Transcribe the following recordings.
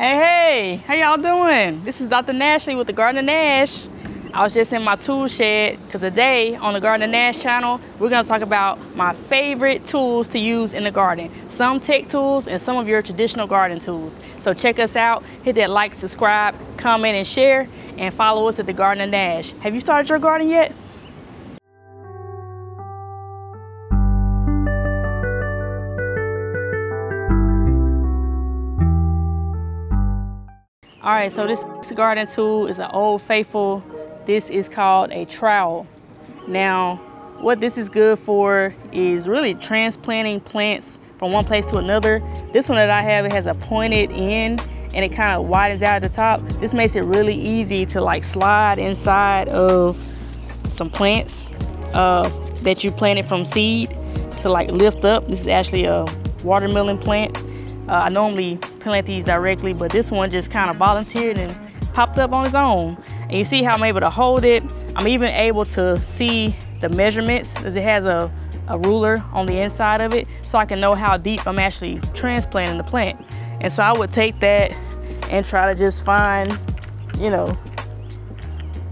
Hey, how y'all doing? This is Dr. Nashlie with the Garden of Nash. I was just in my tool shed because today on the Garden of Nash channel, we're gonna talk about my favorite tools to use in the garden. Some tech tools and some of your traditional garden tools. So check us out, hit that like, subscribe, comment, and share, and follow us at the Garden of Nash. Have you started your garden yet? All right, so this garden tool is an old faithful. This is called a trowel. Now, what this is good for is really transplanting plants from one place to another. This one that I have, it has a pointed end and it kind of widens out at the top. This makes it really easy to like slide inside of some plants that you planted from seed to like lift up. This is actually a watermelon plant. I normally plant these directly, but this one just kind of volunteered and popped up on its own. And you see how I'm able to hold it. I'm even able to see the measurements as it has a ruler on the inside of it, so I can know how deep I'm actually transplanting the plant. And so I would take that and try to just find, you know,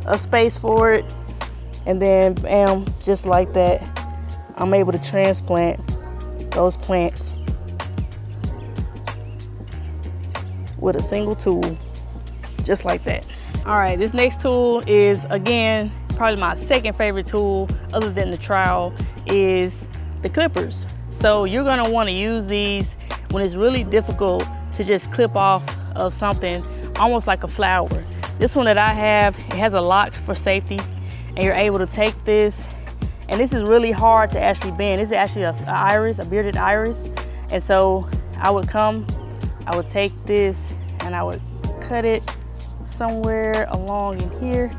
a space for it. And then bam, just like that, I'm able to transplant those plants with a single tool, just like that. All right, this next tool is, again, probably my second favorite tool other than the trowel, is the clippers. So you're gonna wanna use these when it's really difficult to just clip off of something, almost like a flower. This one that I have, it has a lock for safety, and you're able to take this, and this is really hard to actually bend. This is actually a bearded iris. And so I would take this and I would cut it somewhere along in here.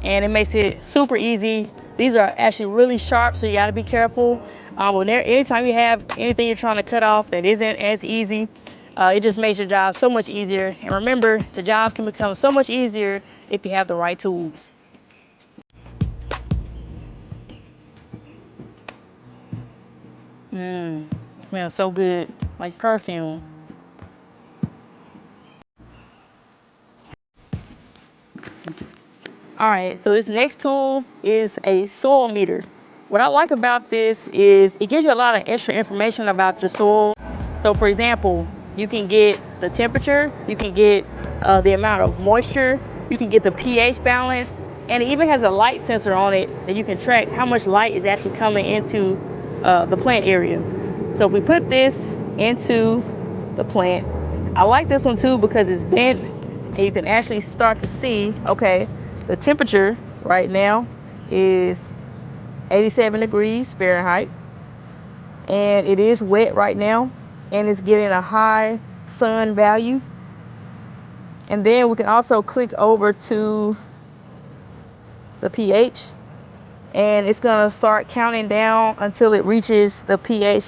And it makes it super easy. These are actually really sharp, so you gotta be careful. Anytime you have anything you're trying to cut off that isn't as easy, it just makes your job so much easier. And remember, the job can become so much easier if you have the right tools. Smells so good, like perfume. All right, so this next tool is a soil meter. What I like about this is it gives you a lot of extra information about your soil. So for example, you can get the temperature, you can get the amount of moisture, you can get the pH balance, and it even has a light sensor on it that you can track how much light is actually coming into the plant area. So if we put this into the plant, I like this one too because it's bent and you can actually start to see, okay, the temperature right now is 87 degrees Fahrenheit, and it is wet right now, and it's getting a high sun value. And then we can also click over to the pH, and it's gonna start counting down until it reaches the pH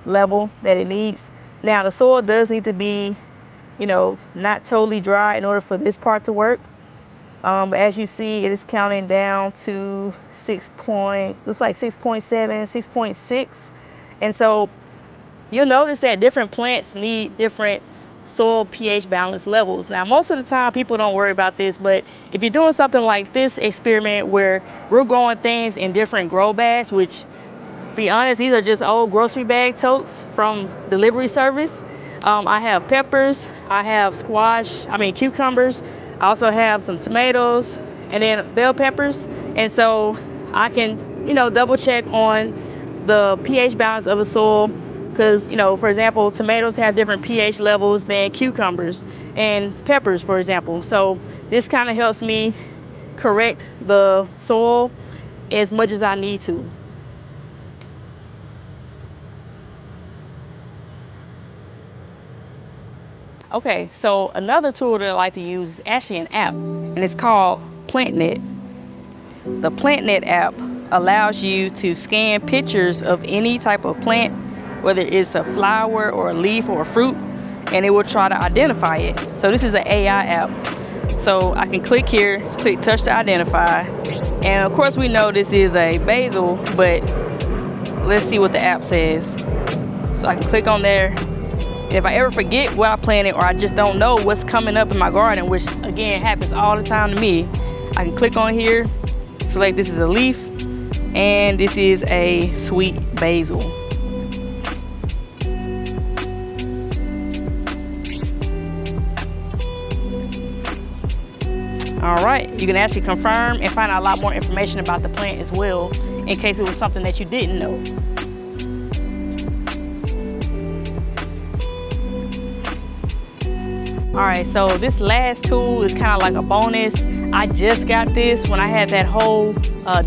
level that it needs. Now the soil does need to be, you know, not totally dry in order for this part to work. But as you see, it is counting down to looks like 6.7, 6.6. And so you'll notice that different plants need different soil pH balance levels. Now, most of the time people don't worry about this, but if you're doing something like this experiment where we're growing things in different grow bags, which, to be honest, these are just old grocery bag totes from delivery service. I have peppers, I have cucumbers, I also have some tomatoes and then bell peppers. And so I can, you know, double check on the pH balance of the soil because, you know, for example, tomatoes have different pH levels than cucumbers and peppers, for example. So this kind of helps me correct the soil as much as I need to. Okay, so another tool that I like to use is actually an app, and it's called PlantNet. The PlantNet app allows you to scan pictures of any type of plant, whether it's a flower or a leaf or a fruit, and it will try to identify it. So this is an AI app. So I can click here, click touch to identify, and of course we know this is a basil, but let's see what the app says. So I can click on there, If I ever forget what I planted or I just don't know what's coming up in my garden, which again happens all the time to me, I can click on here, select this is a leaf, and this is a sweet basil. All right, you can actually confirm and find out a lot more information about the plant as well, in case it was something that you didn't know. All right, so this last tool is kind of like a bonus. I just got this when I had that whole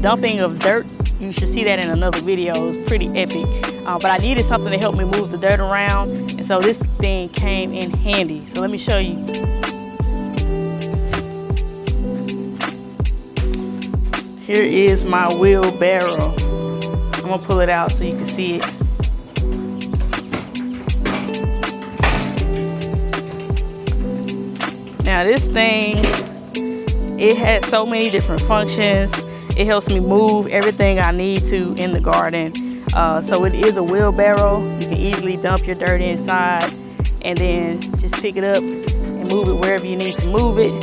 dumping of dirt. You should see that in another video. It was pretty epic. But I needed something to help me move the dirt around, and so this thing came in handy. So let me show you. Here is my wheelbarrow. I'm gonna pull it out so you can see it. Now this thing, it has so many different functions. It helps me move everything I need to in the garden. So it is a wheelbarrow. You can easily dump your dirt inside and then just pick it up and move it wherever you need to move it.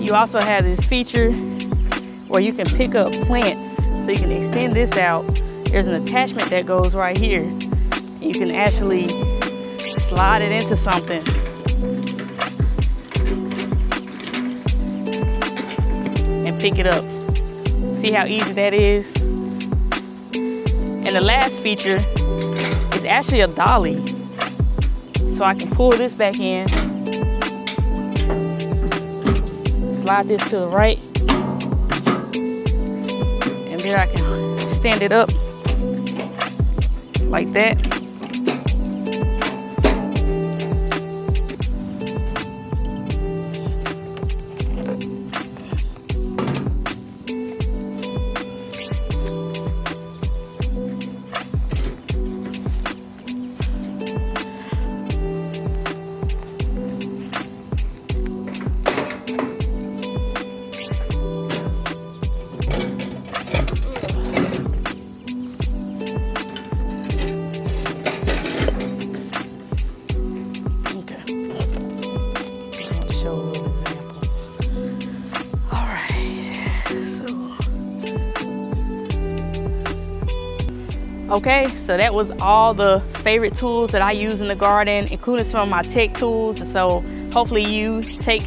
You also have this feature where you can pick up plants, so you can extend this out. There's an attachment that goes right here. You can actually slide it into something. And pick it up. See how easy that is? And the last feature is actually a dolly. So I can pull this back in, slide this to the right, and then I can stand it up like that. Okay, so that was all the favorite tools that I use in the garden, including some of my tech tools. And so hopefully you take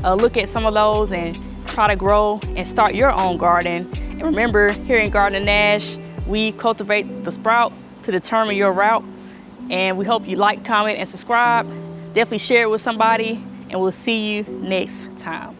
a look at some of those and try to grow and start your own garden. And remember, here in Garden of Nash, we cultivate the sprout to determine your route. And we hope you like, comment, and subscribe. Definitely share it with somebody, and we'll see you next time.